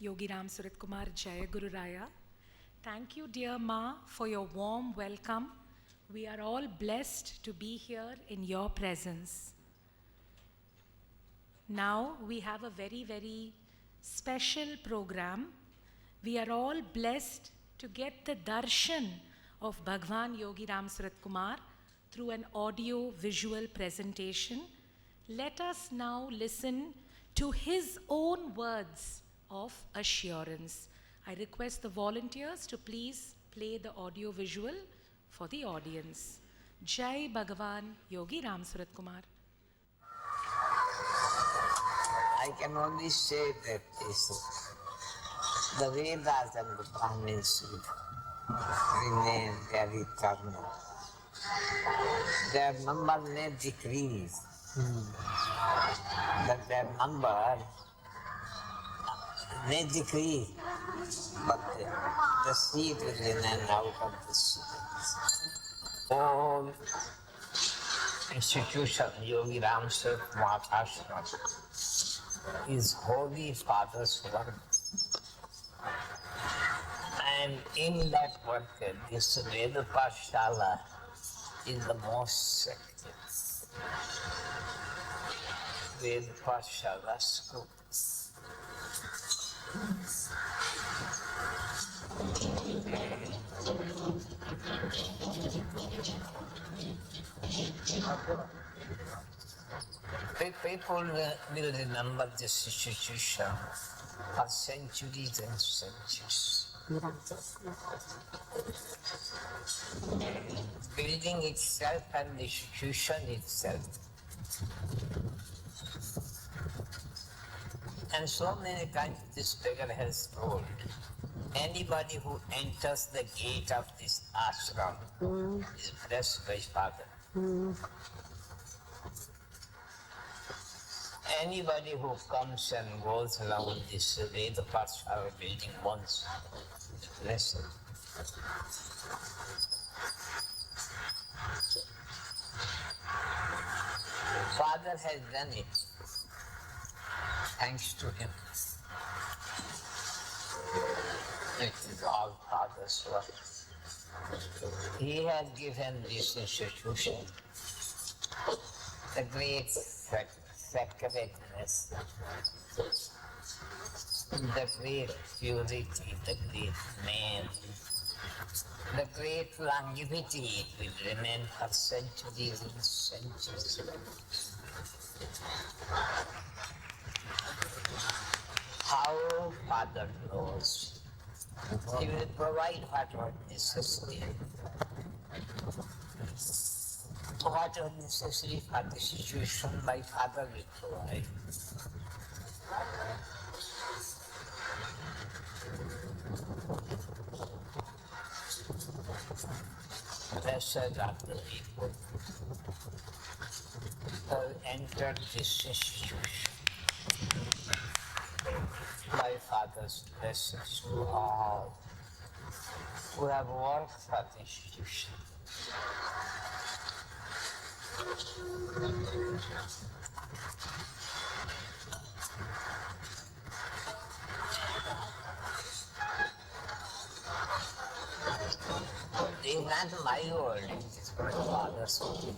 Yogi Ramsuratkumar Jaya Guru Raya. Thank you, dear Ma, for your warm welcome. We are all blessed to be here in your presence. Now we have a very, very special program. We are all blessed to get the darshan of Bhagwan Yogi Ramsuratkumar through an audio-visual presentation. Let us now listen to his own words of assurance. I request the volunteers to please play the audio-visual for the audience. Jai Bhagwan Yogi Ramsuratkumar. I can only say that the Vedas and the Brahmins remain very eternal. Their number may decrease, but their number may decrease, but the seed will remain out of the seed. All institution, Yogi Ramsuratkumar Ashram, is Holy Father's work. And in that work, this Veda Patasala is the most sacred. Veda Patasala school. People will remember this institution for centuries and centuries. Building itself and the institution itself. And so many times this beggar has told, anybody who enters the gate of this ashram is blessed by Father. Anybody who comes and goes around this Veda Patasala building once is blessed. Father has done it. Thanks to him. It is all Father's work. He has given this institution the great sacredness, the great purity, the great name, the great longevity. It will remain for centuries and centuries. How Father knows, He will provide whatever necessary. Whatever necessary for the situation, my Father will provide. Blessed are the people who have entered this institution. My Father's blessings to all who have worked for the institution. It is not my word, it is my Father's word.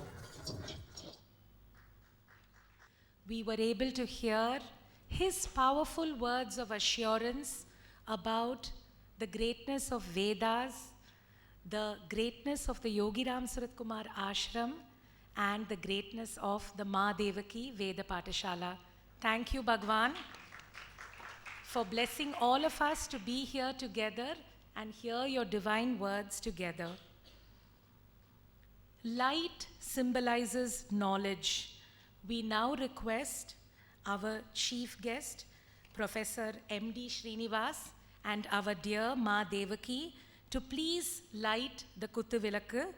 We were able to hear his powerful words of assurance about the greatness of Vedas, the greatness of the Yogi Ramsuratkumar Ashram, and the greatness of the Ma Devaki Veda Patasala. Thank you, Bhagwan, for blessing all of us to be here together and hear your divine words together. Light symbolizes knowledge. We now request our chief guest, Professor M.D. Srinivas, and our dear Ma Devaki to please light the Kuttuvilakku.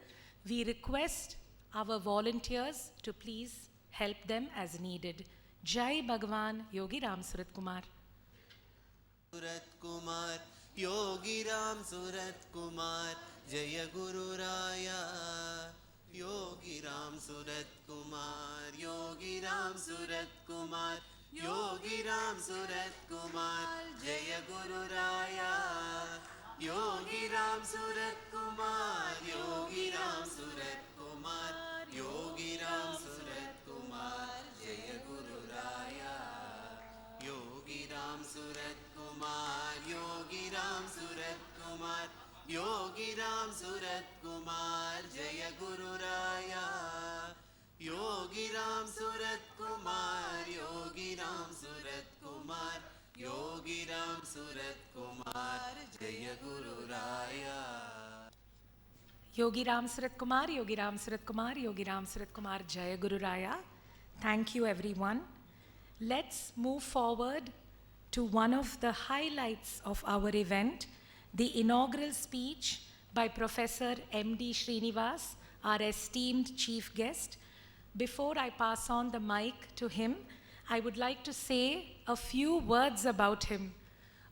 We request our volunteers to please help them as needed. Jai Bhagwan Yogi Ramsuratkumar. Ramsuratkumar, Yogi Ramsuratkumar, Jaya Guru Raya. Yogi Ramsuratkumar, Yogi Ramsuratkumar, Yogi Ramsuratkumar, Jaya Guru Yogi Ram Surat Kumar, Yogi Ram Surat Kumar, Yogi Ram Surat Kumar, Jaya Guru Raya. Yogi Ram Surat Kumar, Yogi Ram Surat Kumar, Yogi Ram Surat Kumar, Jaya Guru Raya. Yogi Ram Surat Kumar, Yogi Ram Surat Kumar, Yogi Ram Surat Kumar, Jaya Guru Raya. Yogi Ramsuratkumar, Yogi Ramsuratkumar, Yogi Ramsuratkumar, Jaya Guru Raya. Thank you, everyone. Let's move forward to one of the highlights of our event, the inaugural speech by Professor M.D. Srinivas, our esteemed chief guest. Before I pass on the mic to him, I would like to say a few words about him.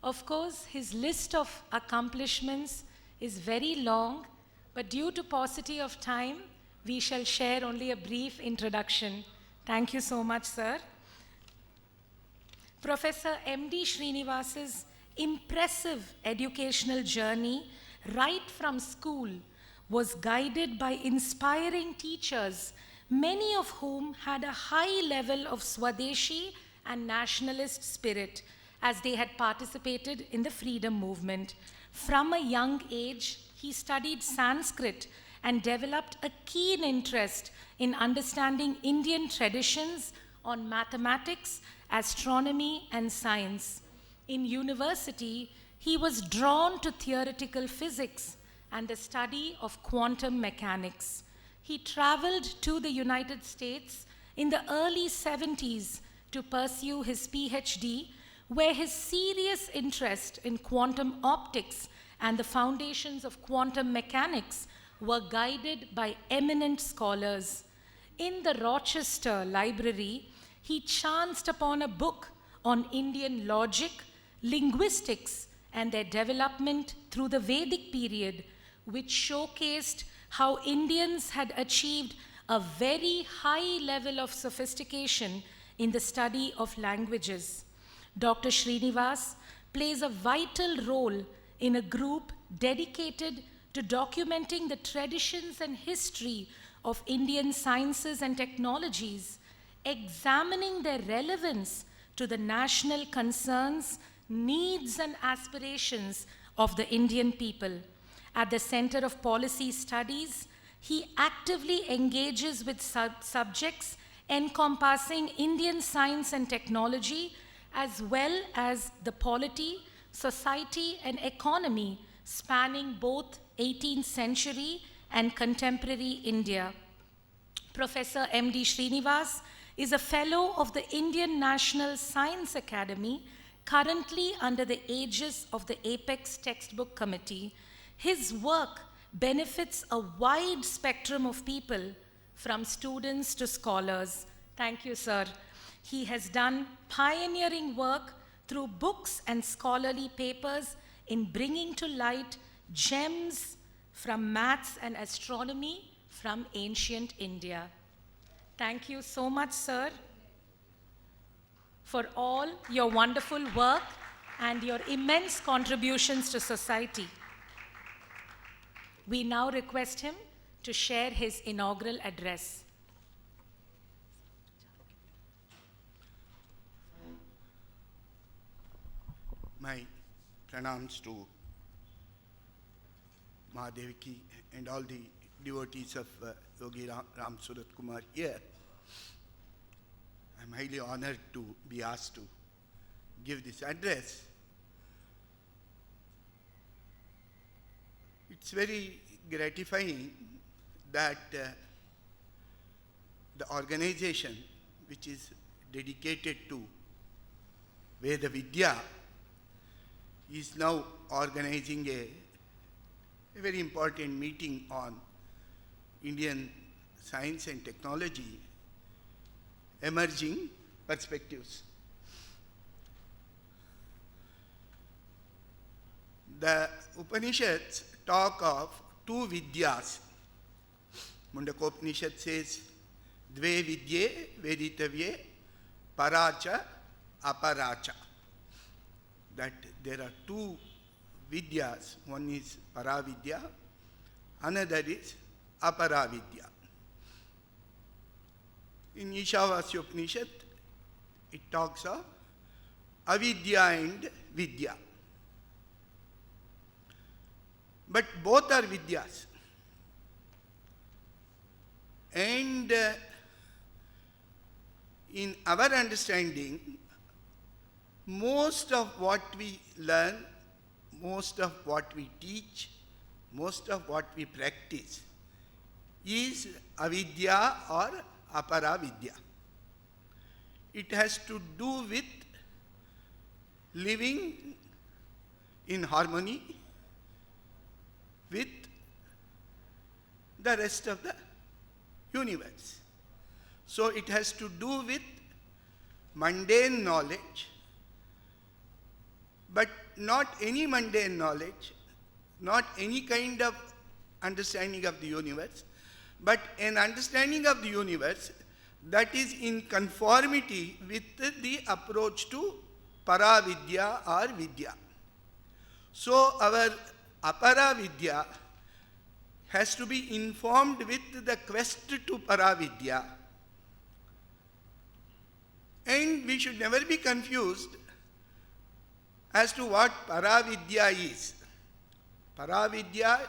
Of course, his list of accomplishments is very long, but due to paucity of time, we shall share only a brief introduction. Thank you so much, sir. Professor M.D. Srinivas's impressive educational journey right from school was guided by inspiring teachers, many of whom had a high level of Swadeshi and nationalist spirit as they had participated in the freedom movement. From a young age, he studied Sanskrit and developed a keen interest in understanding Indian traditions on mathematics, astronomy, and science. In university, he was drawn to theoretical physics and the study of quantum mechanics. He traveled to the United States in the early 70s to pursue his PhD, where his serious interest in quantum optics and the foundations of quantum mechanics were guided by eminent scholars. In the Rochester Library, he chanced upon a book on Indian logic, linguistics, and their development through the Vedic period, which showcased how Indians had achieved a very high level of sophistication in the study of languages. Dr. Srinivas plays a vital role in a group dedicated to documenting the traditions and history of Indian sciences and technologies, examining their relevance to the national concerns, needs, and aspirations of the Indian people. At the Center of Policy Studies, he actively engages with subjects encompassing Indian science and technology, as well as the polity, society, and economy spanning both 18th century and contemporary India. Professor M.D. Srinivas is a fellow of the Indian National Science Academy, currently under the aegis of the Apex Textbook Committee. His work benefits a wide spectrum of people, from students to scholars. Thank you, sir. He has done pioneering work through books and scholarly papers in bringing to light gems from maths and astronomy from ancient India. Thank you so much, sir, for all your wonderful work and your immense contributions to society. We now request him to share his inaugural address. My pranams to Devaki and all the devotees of Yogi Ramsuratkumar here. I'm highly honored to be asked to give this address. It's very gratifying that the organization which is dedicated to Veda Vidya is now organizing a very important meeting on Indian science and technology, emerging perspectives. The Upanishads talk of two Vidyas. Mundakopanishad says, Dve Vidye Veditavye Paracha Aparacha. That there are two vidyas. One is Paravidya, another is Aparavidya. In Ishavasya Upanishad, it talks of avidya and vidya. But both are vidyas. And in our understanding, most of what we learn, most of what we teach, most of what we practice is avidya or aparavidya. It has to do with living in harmony with the rest of the universe. So it has to do with mundane knowledge, but not any mundane knowledge, not any kind of understanding of the universe, but an understanding of the universe that is in conformity with the approach to Paravidya or Vidya. So our Aparavidya has to be informed with the quest to Paravidya, and we should never be confused as to what Paravidya is. Paravidya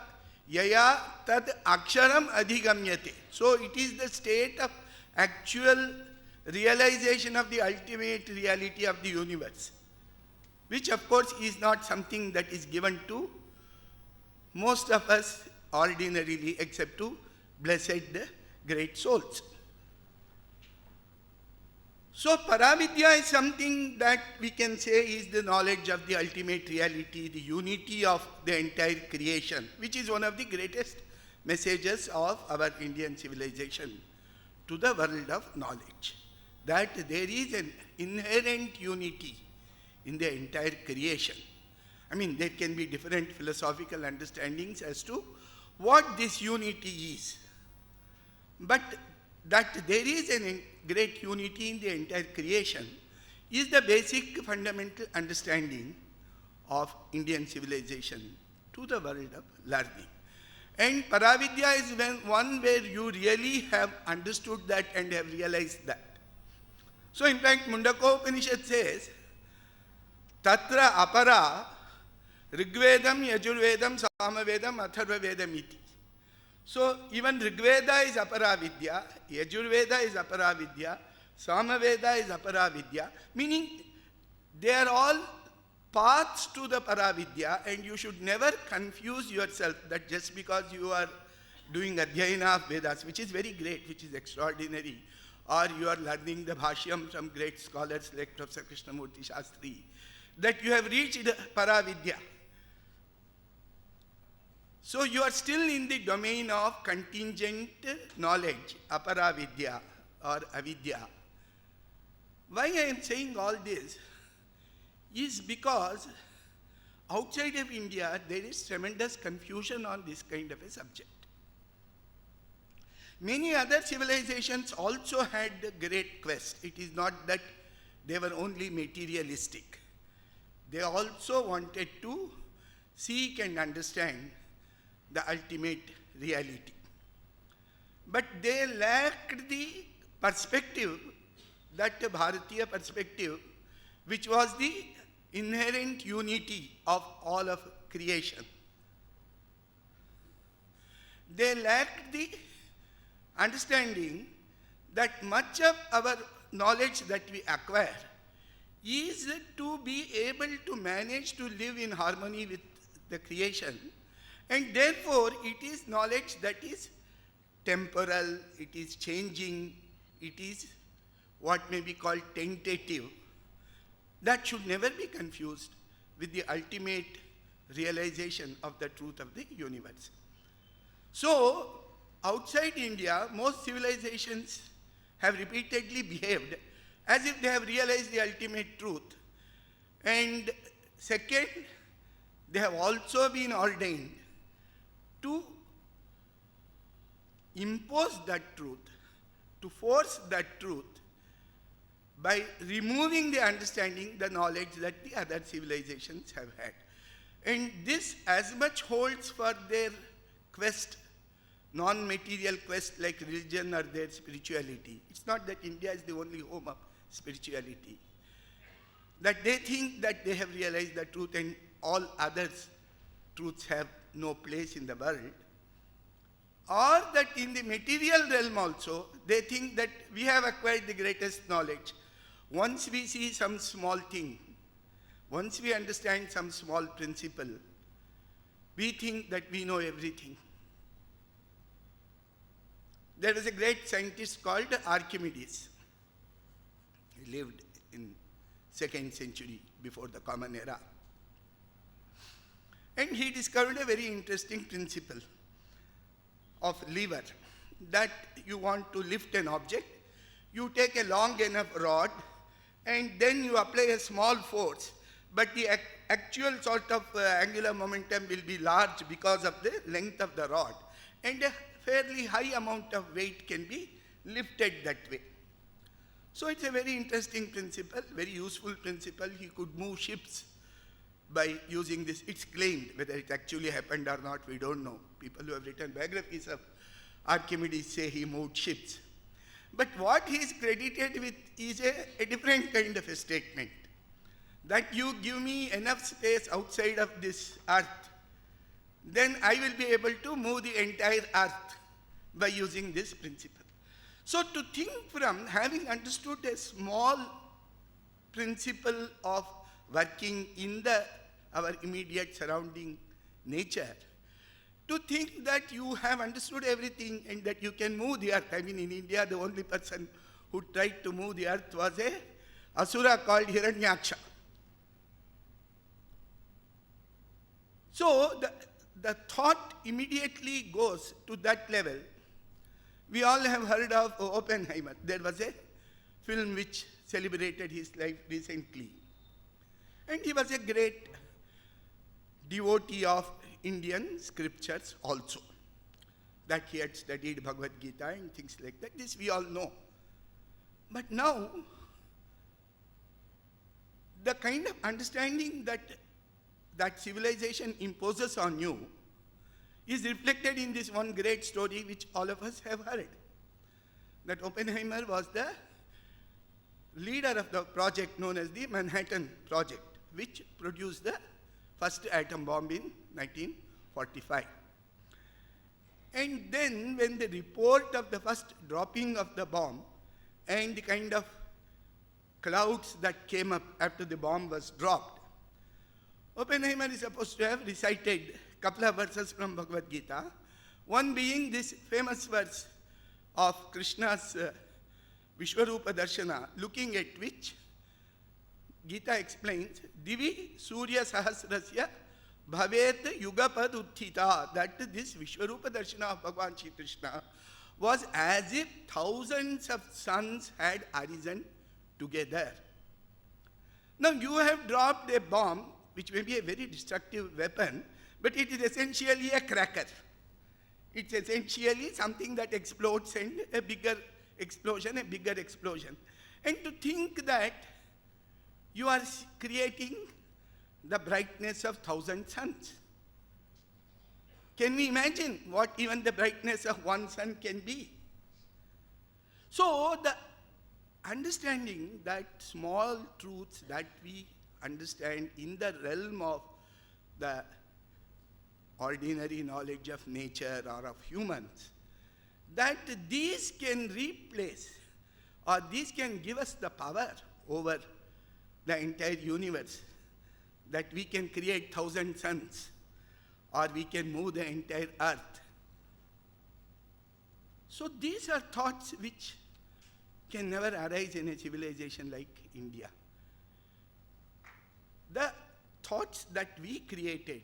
yaya tad aksharam adhigamyate. So it is the state of actual realization of the ultimate reality of the universe, which of course is not something that is given to most of us ordinarily, except to blessed great souls. So Paravidya is something that we can say is the knowledge of the ultimate reality, the unity of the entire creation, which is one of the greatest messages of our Indian civilization to the world of knowledge, that there is an inherent unity in the entire creation. I mean, there can be different philosophical understandings as to what this unity is, but that there is a great unity in the entire creation is the basic fundamental understanding of Indian civilization to the world of learning. And Paravidya is one where you really have understood that and have realized that. So in fact, Mundaka Upanishad says, Tatra apara Rigvedam, Yajurvedam, Samavedam, Atharvavedam iti. So even Rigveda is Aparavidya, Yajurveda is Aparavidya, Samaveda is Aparavidya, meaning they are all paths to the Paravidya, and you should never confuse yourself that just because you are doing Adhyayana of Vedas, which is very great, which is extraordinary, or you are learning the Bhashyam from great scholars like Professor Krishnamurti Shastri, that you have reached Paravidya. So you are still in the domain of contingent knowledge, Aparavidya or Avidya. Why I am saying all this is because outside of India there is tremendous confusion on this kind of a subject. Many other civilizations also had a great quest. It is not that they were only materialistic. They also wanted to seek and understand the ultimate reality. But they lacked the perspective, that Bharatiya perspective, which was the inherent unity of all of creation. They lacked the understanding that much of our knowledge that we acquire is to be able to manage to live in harmony with the creation, and therefore it is knowledge that is temporal, it is changing, it is what may be called tentative. That should never be confused with the ultimate realization of the truth of the universe. So, outside India, most civilizations have repeatedly behaved as if they have realized the ultimate truth. And second, they have also been ordained to impose that truth, to force that truth by removing the understanding, the knowledge that the other civilizations have had. And this as much holds for their quest, non-material quest like religion or their spirituality. It's not that India is the only home of spirituality. That they think that they have realized the truth and all others truths have no place in the world. Or that in the material realm also, they think that we have acquired the greatest knowledge. Once we see some small thing, once we understand some small principle, we think that we know everything. There was a great scientist called Archimedes. He lived in 2nd century before the Common Era. And he discovered a very interesting principle of lever, that you want to lift an object, you take a long enough rod and then you apply a small force, but the actual sort of angular momentum will be large because of the length of the rod, and a fairly high amount of weight can be lifted that way. So it's a very interesting principle, very useful principle. He could move ships by using this. It's claimed. Whether it actually happened or not, we don't know. People who have written biographies of Archimedes say he moved ships. But what he is credited with is a different kind of a statement. That you give me enough space outside of this earth, then I will be able to move the entire earth by using this principle. So to think from having understood a small principle of working in our immediate surrounding nature, to think that you have understood everything and that you can move the earth. I mean, in India, the only person who tried to move the earth was a asura called Hiranyaksha. So the thought immediately goes to that level. We all have heard of Oppenheimer. There was a film which celebrated his life recently. And he was a great devotee of Indian scriptures also. That he had studied Bhagavad Gita and things like that. This we all know. But now, the kind of understanding that civilization imposes on you is reflected in this one great story which all of us have heard. That Oppenheimer was the leader of the project known as the Manhattan Project, which produced the first atom bomb in 1945. And then when the report of the first dropping of the bomb and the kind of clouds that came up after the bomb was dropped, Oppenheimer is supposed to have recited a couple of verses from Bhagavad Gita, one being this famous verse of Krishna's Vishwarupa Darshana, looking at which Gita explains, Divi Surya Sahasrasya Bhavet Yugapad Utthita, that this Vishwarupa Darshana of Bhagavan Shri Krishna was as if thousands of suns had arisen together. Now you have dropped a bomb, which may be a very destructive weapon, but it is essentially a cracker. It's essentially something that explodes and a bigger explosion. And to think that you are creating the brightness of 1,000 suns. Can we imagine what even the brightness of one sun can be? So the understanding that small truths that we understand in the realm of the ordinary knowledge of nature or of humans, that these can replace or these can give us the power over the entire universe, that we can create 1,000 suns or we can move the entire earth. So these are thoughts which can never arise in a civilization like India. The thoughts that we created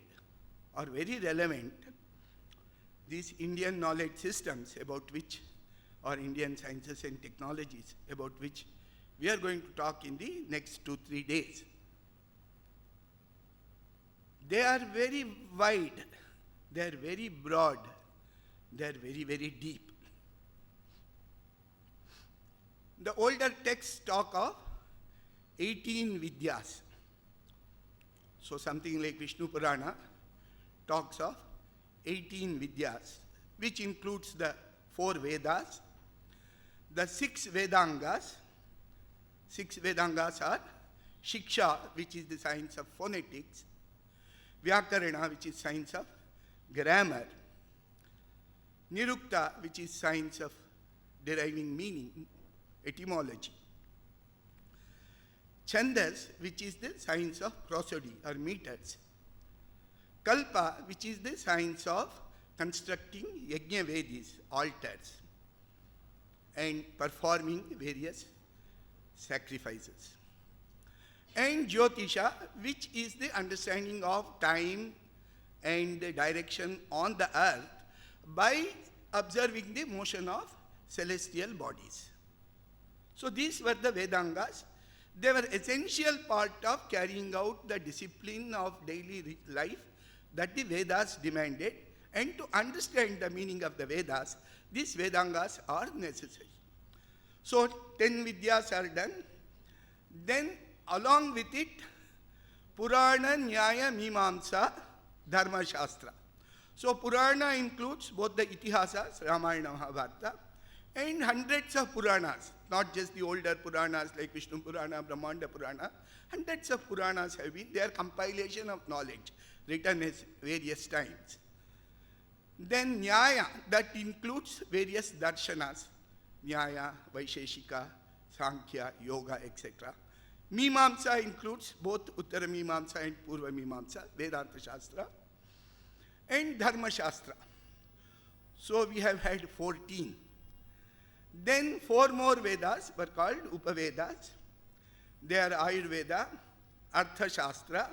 are very relevant. These Indian knowledge systems about which, or Indian sciences and technologies about which we are going to talk in the next 2-3 days. They are very wide, they are very broad, they are very, very deep. The older texts talk of 18 Vidyas. So something like Vishnu Purana talks of 18 Vidyas, which includes the 4 Vedas, the 6 Vedangas. 6 Vedangas are Shiksha, which is the science of phonetics, Vyakarana, which is science of grammar, Nirukta, which is science of deriving meaning, etymology, Chandas, which is the science of prosody or meters, Kalpa, which is the science of constructing yajna vedis, altars, and performing various sacrifices, and Jyotisha, which is the understanding of time and the direction on the earth by observing the motion of celestial bodies. So these were the Vedangas. They were essential part of carrying out the discipline of daily life that the Vedas demanded, and to understand the meaning of the Vedas, these Vedangas are necessary. So 10 Vidyas are done. Then along with it, Purana, Nyaya, Mimamsa, Dharma Shastra. So Purana includes both the Itihasas, Ramayana, Mahabharata, and hundreds of Puranas, not just the older Puranas like Vishnu Purana, Brahmanda Purana. Hundreds of Puranas have been their compilation of knowledge, written at various times. Then Nyaya, that includes various darshanas, Nyaya, Vaisheshika, Sankhya, Yoga, etc. Mimamsa includes both Uttara Mimamsa and Purva Mimamsa, Vedanta Shastra, and Dharma Shastra. So we have had 14. Then 4 more Vedas were called Upavedas. They are Ayurveda, Artha Shastra,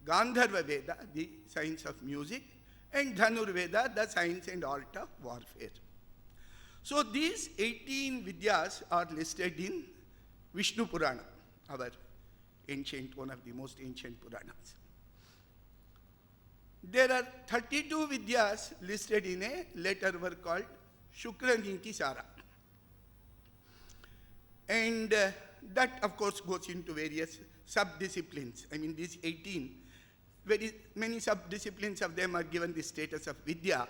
Gandharva Veda, the science of music, and Dhanurveda, the science and art of warfare. So these 18 Vidyas are listed in Vishnu Purana, our ancient, one of the most ancient Puranas. There are 32 Vidyas listed in a later work called Shukraniti Sara. And that, of course, goes into various sub-disciplines. I mean, these 18, very many sub-disciplines of them are given the status of Vidya.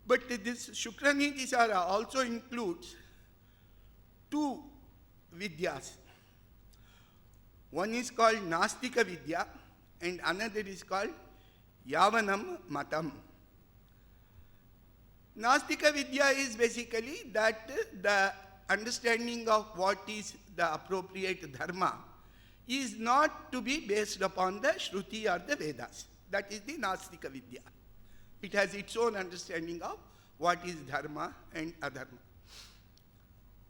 But this Shukraniti Sara also includes 2 Vidyas. One is called Nastika Vidya and another is called Yavanam Matam. Nastika Vidya is basically that the understanding of what is the appropriate dharma is not to be based upon the Shruti or the Vedas. That is the Nastika Vidya. It has its own understanding of what is dharma and adharma.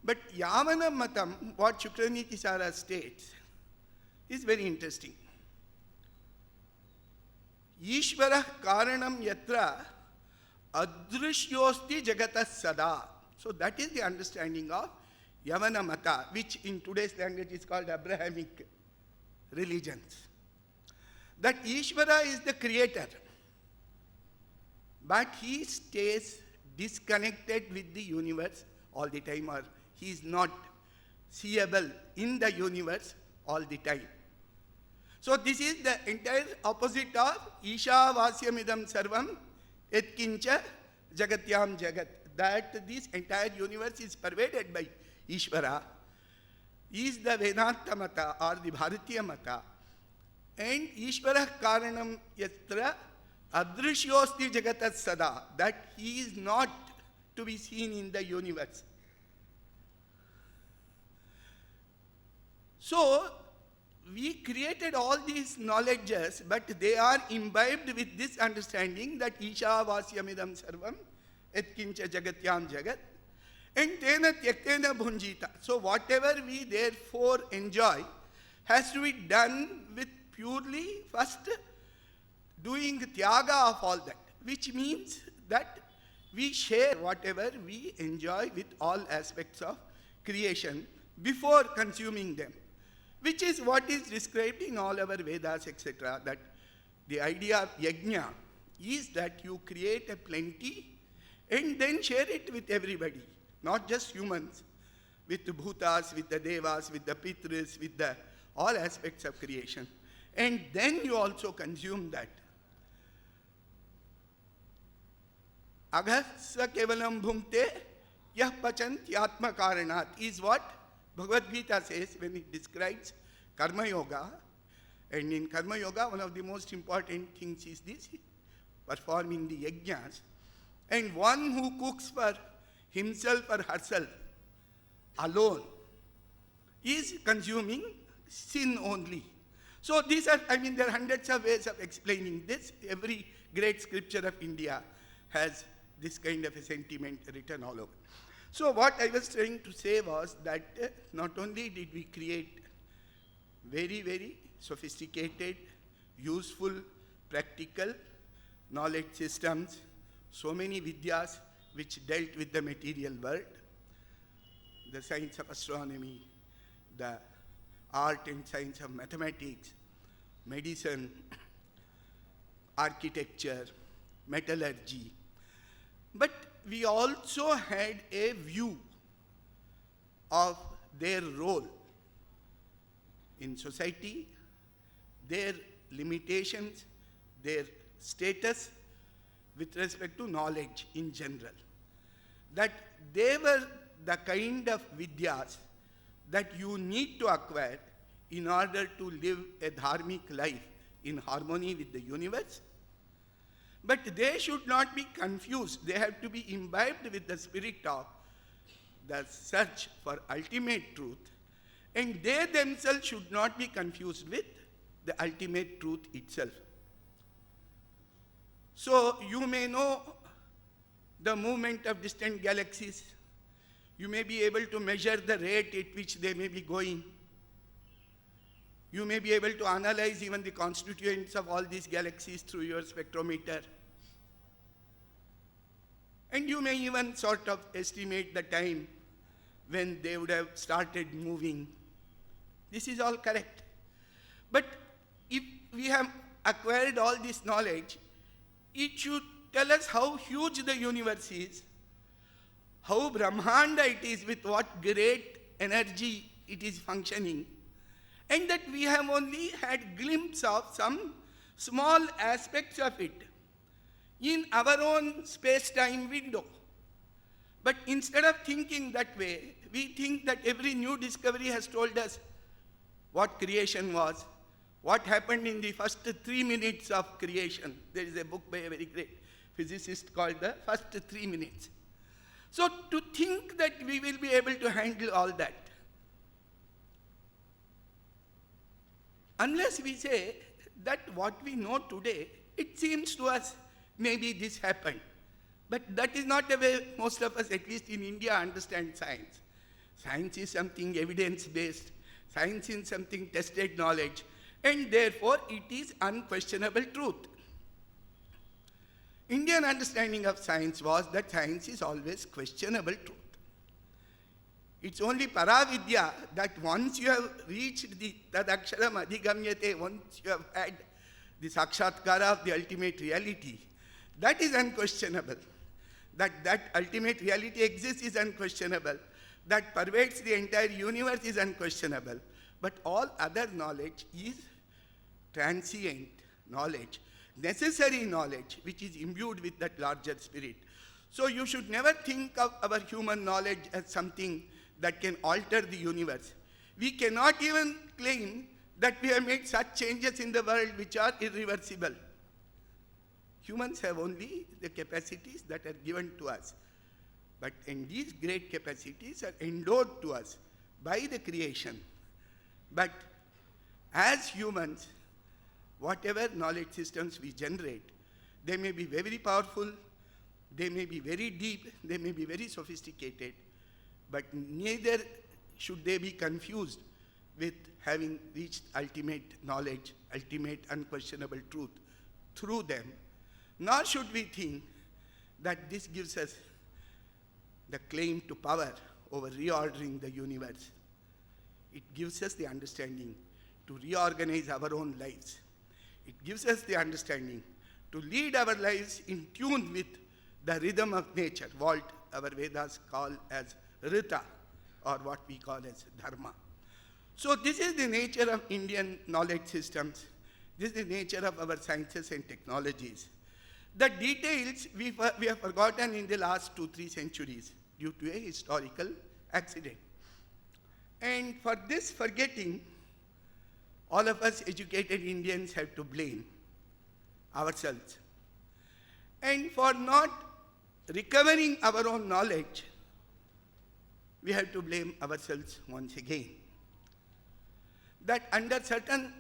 But Yavana Matam, what Shukraniti Sara states, is very interesting. Ishvara Karanam Yatra Adrishyosti Jagatas Sada. So that is the understanding of Yavana Mata, which in today's language is called Abrahamic religions. That Ishvara is the creator, but he stays disconnected with the universe all the time, or he is not seeable in the universe all the time. So this is the entire opposite of Isha Vasyamidam Sarvam Etkincha Jagatyam Jagat. That this entire universe is pervaded by Ishvara, is the Vedanta Mata or the Bharatiya Mata. And Ishvara Karanam Yatra Adrishyosti Jagatat Sada, that he is not to be seen in the universe. So, we created all these knowledges, but they are imbibed with this understanding that Isha Vasyamidam Sarvam Etkincha Jagatyam Jagat and Tena Tyaktena Bhunjita. So whatever we therefore enjoy has to be done with purely first doing Tyaga of all that, which means that we share whatever we enjoy with all aspects of creation before consuming them, which is what is described in all our Vedas, etc. That the idea of yajna is that you create a plenty and then share it with everybody, not just humans, with the bhutas, with the devas, with the pitris, with the all aspects of creation. and then you also consume that. Aghasya kevalam bhumte yah pachantyatma karanat is what Bhagavad Gita says when it describes Karma Yoga. And in Karma Yoga, one of the most important things is this, performing the yajnas. And one who cooks for himself or herself alone is consuming sin only. So these are, there are hundreds of ways of explaining this. Every great scripture of India has this kind of a sentiment written all over. So what I was trying to say was that not only did we create very, very sophisticated, useful, practical knowledge systems, so many vidyas which dealt with the material world, the science of astronomy, the art and science of mathematics, medicine, architecture, metallurgy. But we also had a view of their role in society, their limitations, their status with respect to knowledge in general. That they were the kind of vidyas that you need to acquire in order to live a dharmic life in harmony with the universe. But they should not be confused. They have to be imbibed with the spirit of the search for ultimate truth. And they themselves should not be confused with the ultimate truth itself. So you may know the movement of distant galaxies. You may be able to measure the rate at which they may be going. You may be able to analyze even the constituents of all these galaxies through your spectrometer. And you may even sort of estimate the time when they would have started moving. This is all correct. But if we have acquired all this knowledge, it should tell us how huge the universe is, how Brahmanda it is, with what great energy it is functioning, and that we have only had glimpse of some small aspects of it in our own space-time window. But instead of thinking that way, we think that every new discovery has told us what creation was, what happened in the first 3 minutes of creation. There is a book by a very great physicist called The First 3 Minutes. So to think that we will be able to handle all that, unless we say that what we know today, it seems to us maybe this happened. But that is not the way most of us, at least in India, understand science. Science is something evidence-based. Science is something tested knowledge. And therefore, it is unquestionable truth. Indian understanding of science was that science is always questionable truth. It's only paravidya that once you have reached the tadaksharam adhigamyate, once you have had the sakshatkara of the ultimate reality, that is unquestionable. That ultimate reality exists is unquestionable. That pervades the entire universe is unquestionable. But all other knowledge is transient knowledge, necessary knowledge, which is imbued with that larger spirit. So you should never think of our human knowledge as something that can alter the universe. We cannot even claim that we have made such changes in the world which are irreversible. Humans have only the capacities that are given to us. And these great capacities are endowed to us by the creation. But as humans, whatever knowledge systems we generate, they may be very powerful, they may be very deep, they may be very sophisticated, but neither should they be confused with having reached ultimate knowledge, ultimate unquestionable truth through them. Nor should we think that this gives us the claim to power over reordering the universe. It gives us the understanding to reorganize our own lives. It gives us the understanding to lead our lives in tune with the rhythm of nature, what our Vedas call as Rita, or what we call as Dharma. So this is the nature of Indian knowledge systems. This is the nature of our sciences and technologies. The details we have forgotten in the last 2-3 centuries due to a historical accident. And for this forgetting, all of us educated Indians have to blame ourselves. And for not recovering our own knowledge, we have to blame ourselves once again. That under certain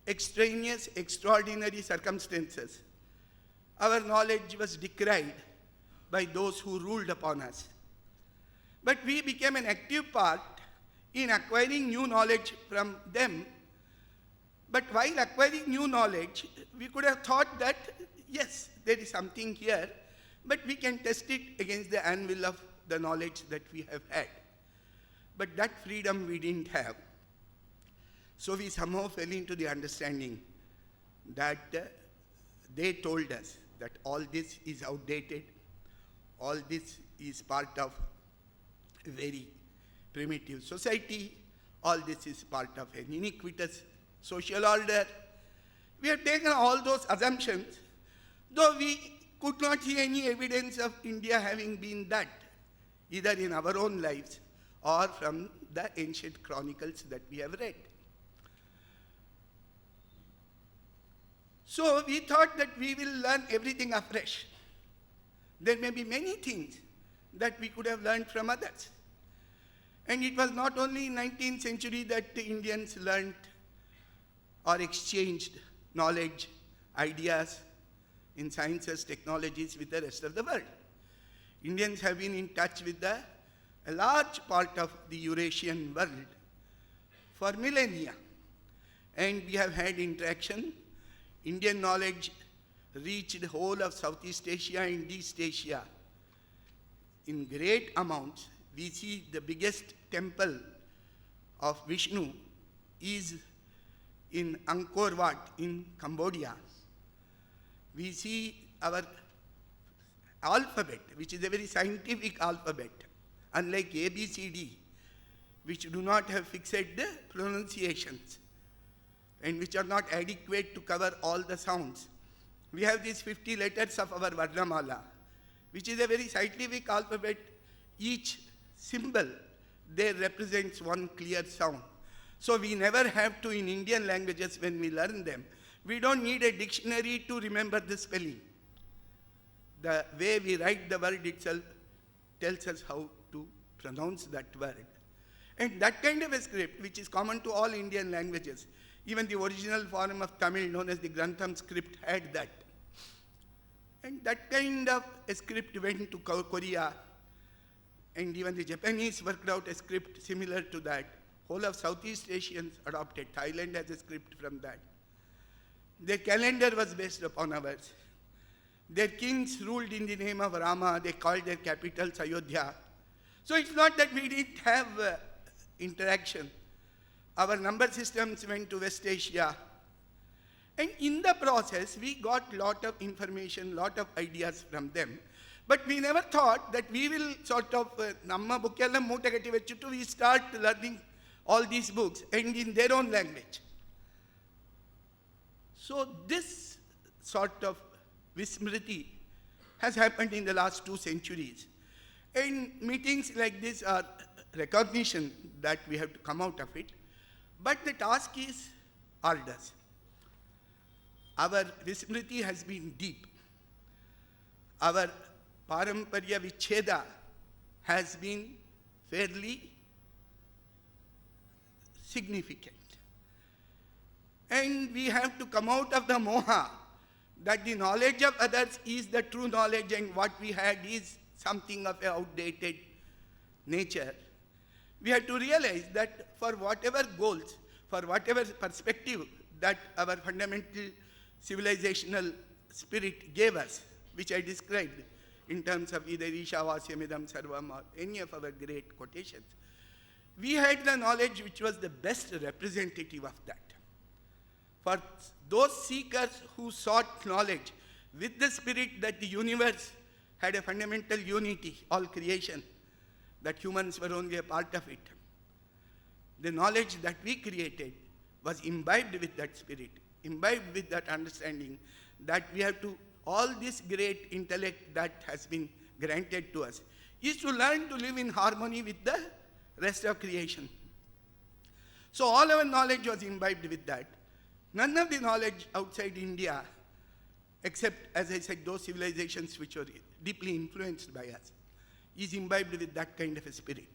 extraneous, extraordinary circumstances, our knowledge was decried by those who ruled upon us. But we became an active part in acquiring new knowledge from them. But while acquiring new knowledge, we could have thought that, yes, there is something here, but we can test it against the anvil of the knowledge that we have had. But that freedom we didn't have. So we somehow fell into the understanding that they told us that all this is outdated, all this is part of a very primitive society, all this is part of an iniquitous social order. We have taken all those assumptions, though we could not see any evidence of India having been that, either in our own lives or from the ancient chronicles that we have read. So we thought that we will learn everything afresh. There may be many things that we could have learned from others. And it was not only in 19th century that the Indians learned or exchanged knowledge, ideas in sciences, technologies with the rest of the world. Indians have been in touch with a large part of the Eurasian world for millennia. And we have had interaction. Indian knowledge reached the whole of Southeast Asia and East Asia in great amounts. We see the biggest temple of Vishnu is in Angkor Wat in Cambodia. We see our alphabet, which is a very scientific alphabet, unlike ABCD, which do not have fixed pronunciations and which are not adequate to cover all the sounds. We have these 50 letters of our Varnamala, which is a very scientific alphabet. Each symbol there represents one clear sound. So we never have to, in Indian languages, when we learn them, we don't need a dictionary to remember the spelling. The way we write the word itself tells us how to pronounce that word. And that kind of a script, which is common to all Indian languages, even the original form of Tamil, known as the Grantham script, had that. And that kind of a script went to Korea, and even the Japanese worked out a script similar to that. Whole of Southeast Asians adopted. Thailand has a script from that. Their calendar was based upon ours. Their kings ruled in the name of Rama. They called their capitals Ayodhya. So it's not that we didn't have interaction. Our number systems went to West Asia. And in the process, we got lot of information, lot of ideas from them. But we never thought that we will sort of, namma bookkellam moota katti vechittu, we start learning all these books and in their own language. So this sort of vismriti has happened in the last 2 centuries. And meetings like this are recognition that we have to come out of it. But the task is arduous. Our vismriti has been deep. Our paramparya vicheda has been fairly significant. And we have to come out of the moha that the knowledge of others is the true knowledge and what we had is something of an outdated nature. We have to realize that for whatever goals, for whatever perspective that our fundamental civilizational spirit gave us, which I described in terms of either Ishavasyamidam Sarvam or any of our great quotations, we had the knowledge which was the best representative of that. For those seekers who sought knowledge with the spirit that the universe had a fundamental unity, all creation, that humans were only a part of it. The knowledge that we created was imbibed with that spirit. imbibed with that understanding that we have to, all this great intellect that has been granted to us, is to learn to live in harmony with the rest of creation. So all our knowledge was imbibed with that. None of the knowledge outside India, except, as I said, those civilizations which were deeply influenced by us, is imbibed with that kind of a spirit.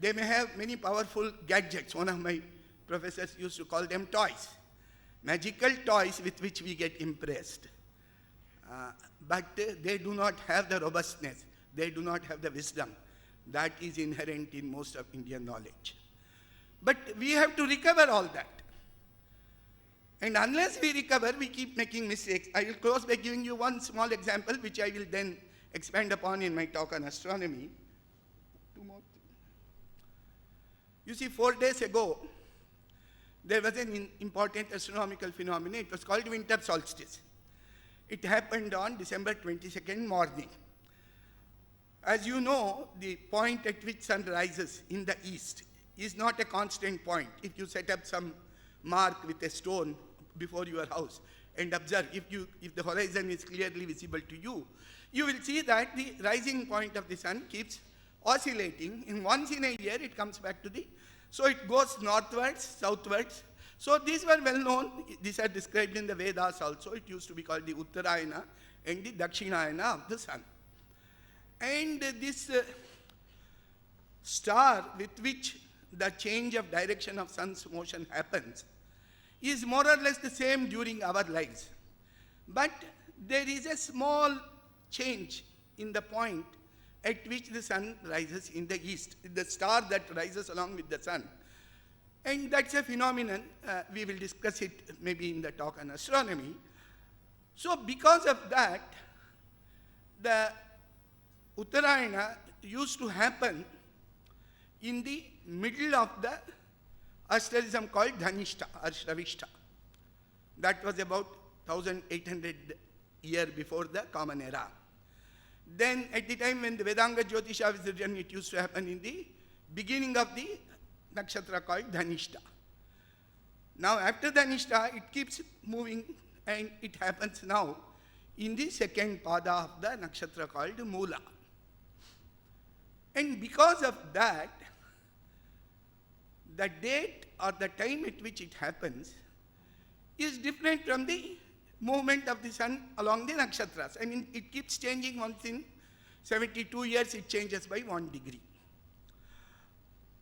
They may have many powerful gadgets. One of my professors used to call them toys. Magical toys with which we get impressed. But they do not have the robustness. They do not have the wisdom that is inherent in most of Indian knowledge. But we have to recover all that. And unless we recover, we keep making mistakes. I will close by giving you one small example, which I will then expand upon in my talk on astronomy. Two more. You see, 4 days ago, there was an important astronomical phenomenon. It was called winter solstice. It happened on December 22nd morning. As you know, the point at which sun rises in the east is not a constant point. If you set up some mark with a stone before your house and observe, if the horizon is clearly visible to you, you will see that the rising point of the sun keeps oscillating. And once in a year, it comes back to so it goes northwards, southwards. So these were well known. These are described in the Vedas also. It used to be called the Uttarayana and the Dakshinayana of the sun. And this star with which the change of direction of sun's motion happens is more or less the same during our lives. But there is a small change in the point at which the sun rises in the east, the star that rises along with the sun. And that's a phenomenon. We will discuss it maybe in the talk on astronomy. So because of that, the Uttarayana used to happen in the middle of the asterism called Dhanishta or Shravishta. That was about 1800 years before the Common Era. Then at the time when the Vedanga Jyotisha was written, it used to happen in the beginning of the nakshatra called Dhanishta. Now after Dhanishta, it keeps moving and it happens now in the second pada of the nakshatra called Mula. And because of that, the date or the time at which it happens is different from the movement of the sun along the nakshatras. I mean, it keeps changing. Once in 72 years, it changes by 1 degree.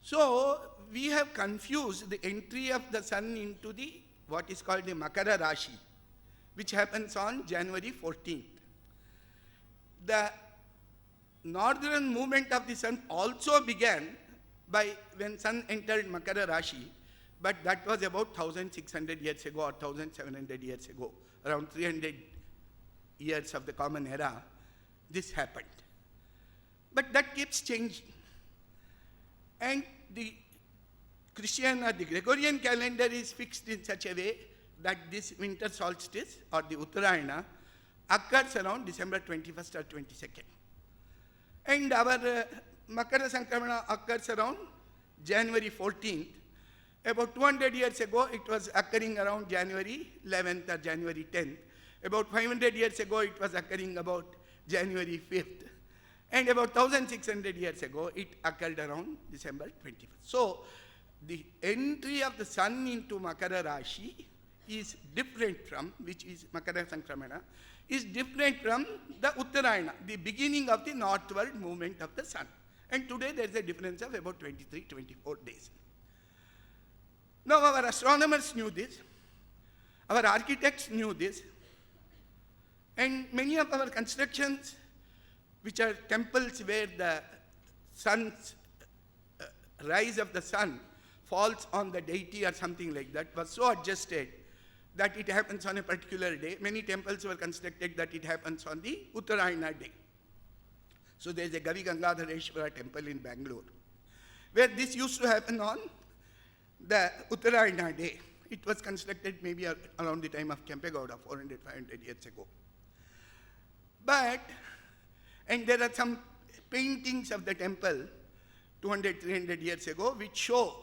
So, we have confused the entry of the sun into the what is called the Makara Rashi, which happens on January 14th. The northern movement of the sun also began by when sun entered Makara Rashi, but that was about 1600 years ago or 1700 years ago, around 300 years of the Common Era, this happened. But that keeps changing. And the Christian or the Gregorian calendar is fixed in such a way that this winter solstice or the Uttarayana occurs around December 21st or 22nd. And our Makara Sankramana occurs around January 14th. About 200 years ago, it was occurring around January 11th or January 10th. About 500 years ago, it was occurring about January 5th. And about 1600 years ago, it occurred around December 21st. So, the entry of the sun into Makara Rashi is different from, which is Makara Sankramana, is different from the Uttarayana, the beginning of the northward movement of the sun. And today there is a difference of about 23-24 days. Now our astronomers knew this, our architects knew this, and many of our constructions, which are temples where the sun's rise of the sun falls on the deity or something like that, was so adjusted that it happens on a particular day. Many temples were constructed that it happens on the Uttarayana day. So there is a Gavi Gangadhareshwara temple in Bangalore, where this used to happen on the Uttarayana day. It was constructed maybe around the time of Kempegowda, 400-500 years ago. And there are some paintings of the temple 200-300 years ago which show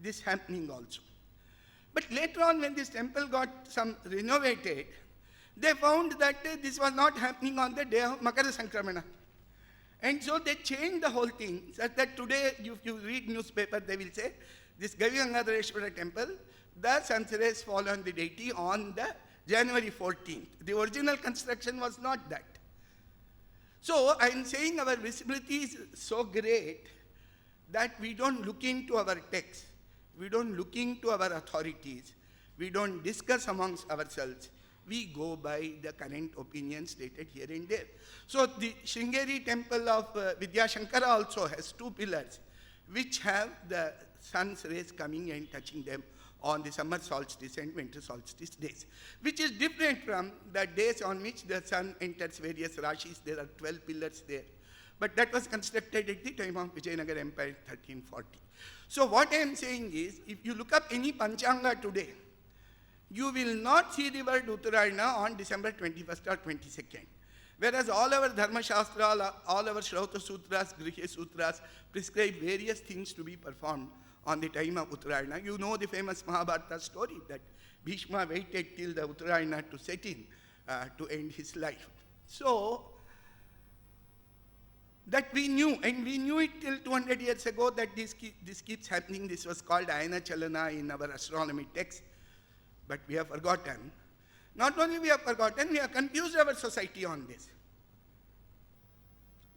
this happening also. But later on, when this temple got some renovated, they found that this was not happening on the day of Makara Sankramana. And so they changed the whole thing, such that today, if you read newspaper, they will say, this Gavigangadhareshwara temple, the sun's rays fall on the deity on the January 14th. The original construction was not that. So I am saying our visibility is so great that we don't look into our texts, we don't look into our authorities, we don't discuss amongst ourselves. We go by the current opinions stated here and there. So the Sringeri temple of Vidyashankara also has two pillars, which have the sun's rays coming and touching them on the summer solstice and winter solstice days, which is different from the days on which the sun enters various rashis. There are 12 pillars there. But that was constructed at the time of Vijayanagar Empire, 1340. So what I am saying is, if you look up any Panchanga today, you will not see the word Uttarayana on December 21st or 22nd. Whereas all our Dharma Shastra, all our Shrauta Sutras, Grihya Sutras prescribe various things to be performed on the time of Uttarayana. You know the famous Mahabharata story that Bhishma waited till the Uttarayana to set in to end his life. So, that we knew, and we knew it till 200 years ago that this keeps happening. This was called Ayana Chalana in our astronomy text. But we have forgotten. Not only we have forgotten, we have confused our society on this.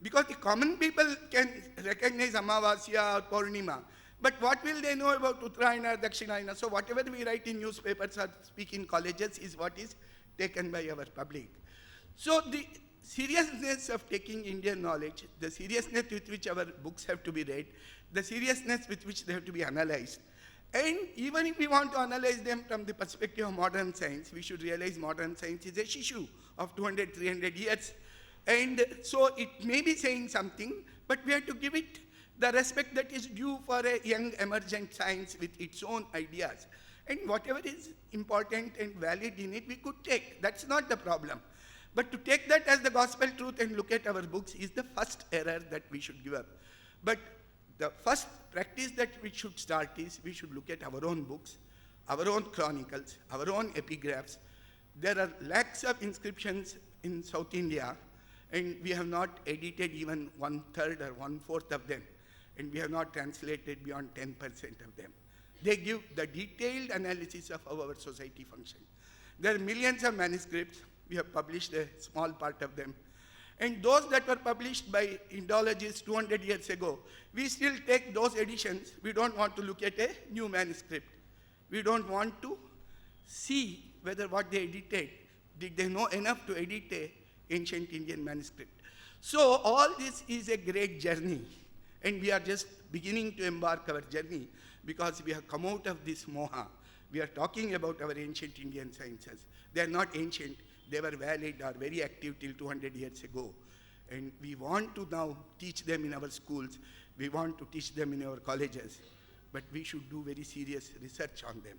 Because the common people can recognize Amavasya or Purnima, but what will they know about Uttarayana or Dakshinayana? So whatever we write in newspapers or speak in colleges is what is taken by our public. So the seriousness of taking Indian knowledge, the seriousness with which our books have to be read, the seriousness with which they have to be analyzed, and even if we want to analyze them from the perspective of modern science, we should realize modern science is a Shishu of 200, 300 years. And so it may be saying something, but we have to give it the respect that is due for a young emergent science with its own ideas. And whatever is important and valid in it, we could take. That's not the problem. But to take that as the gospel truth and look at our books is the first error that we should give up. But the first practice that we should start is we should look at our own books, our own chronicles, our own epigraphs. There are lakhs of inscriptions in South India, and we have not edited even 1/3 or 1/4 of them, and we have not translated beyond 10% of them. They give the detailed analysis of how our society functions. There are millions of manuscripts. We have published a small part of them. And those that were published by Indologists 200 years ago, we still take those editions. We don't want to look at a new manuscript. We don't want to see whether what they edited, did they know enough to edit an ancient Indian manuscript. So all this is a great journey, and we are just beginning to embark our journey because we have come out of this moha. We are talking about our ancient Indian sciences. They are not ancient. They were valid or very active till 200 years ago. And we want to now teach them in our schools. We want to teach them in our colleges. But we should do very serious research on them.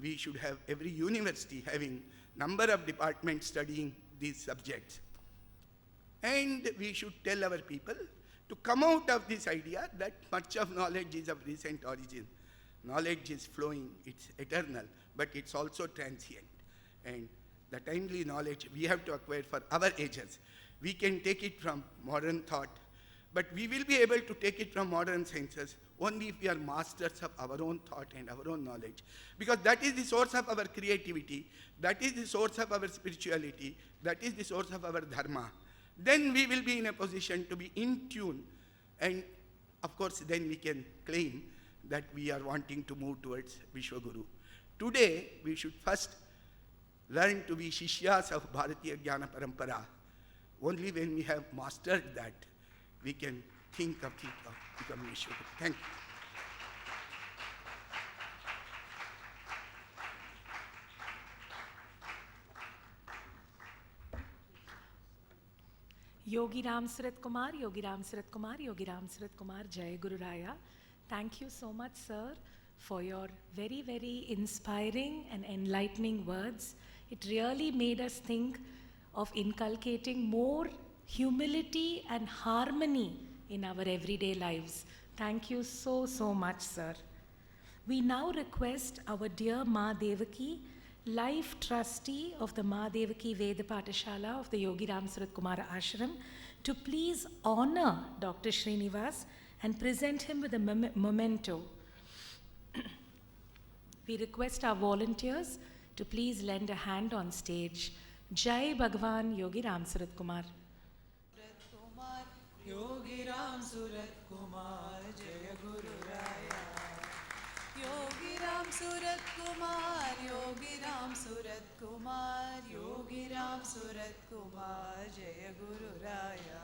We should have every university having number of departments studying these subjects. And we should tell our people to come out of this idea that much of knowledge is of recent origin. Knowledge is flowing, it's eternal, but it's also transient. And the timely knowledge we have to acquire for our ages. We can take it from modern thought, but we will be able to take it from modern sciences only if we are masters of our own thought and our own knowledge. Because that is the source of our creativity, that is the source of our spirituality, that is the source of our dharma. Then we will be in a position to be in tune, and of course then we can claim that we are wanting to move towards Vishwaguru. Today, we should first learn to be Shishyas of Bharatiya Jnana Parampara. Only when we have mastered that, we can think of becoming Vishwaguru. Thank you. Yogi Ramsuratkumar, Yogi Ramsuratkumar, Yogi Ramsuratkumar, Jai Guru Raya. Thank you so much, sir, for your very, very inspiring and enlightening words. It really made us think of inculcating more humility and harmony in our everyday lives. Thank you so, so much, sir. we now request our dear Ma Devaki, life trustee of the Ma Devaki Veda Patasala of the Yogi Ramsuratkumar Ashram, to please honor Dr. Srinivas and present him with a memento. We request our volunteers to please lend a hand on stage. Jai Bhagwan Yogi Ramsuratkumar. Yogi Ramsuratkumar, Jaya Guru Raya. Yogi Ramsuratkumar, Yogi Ramsuratkumar, Yogi Ramsuratkumar, Jaya Guru Raya.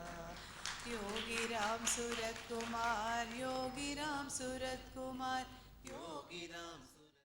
Yogi Ramsuratkumar, Yogi Ramsuratkumar, Yogi Ram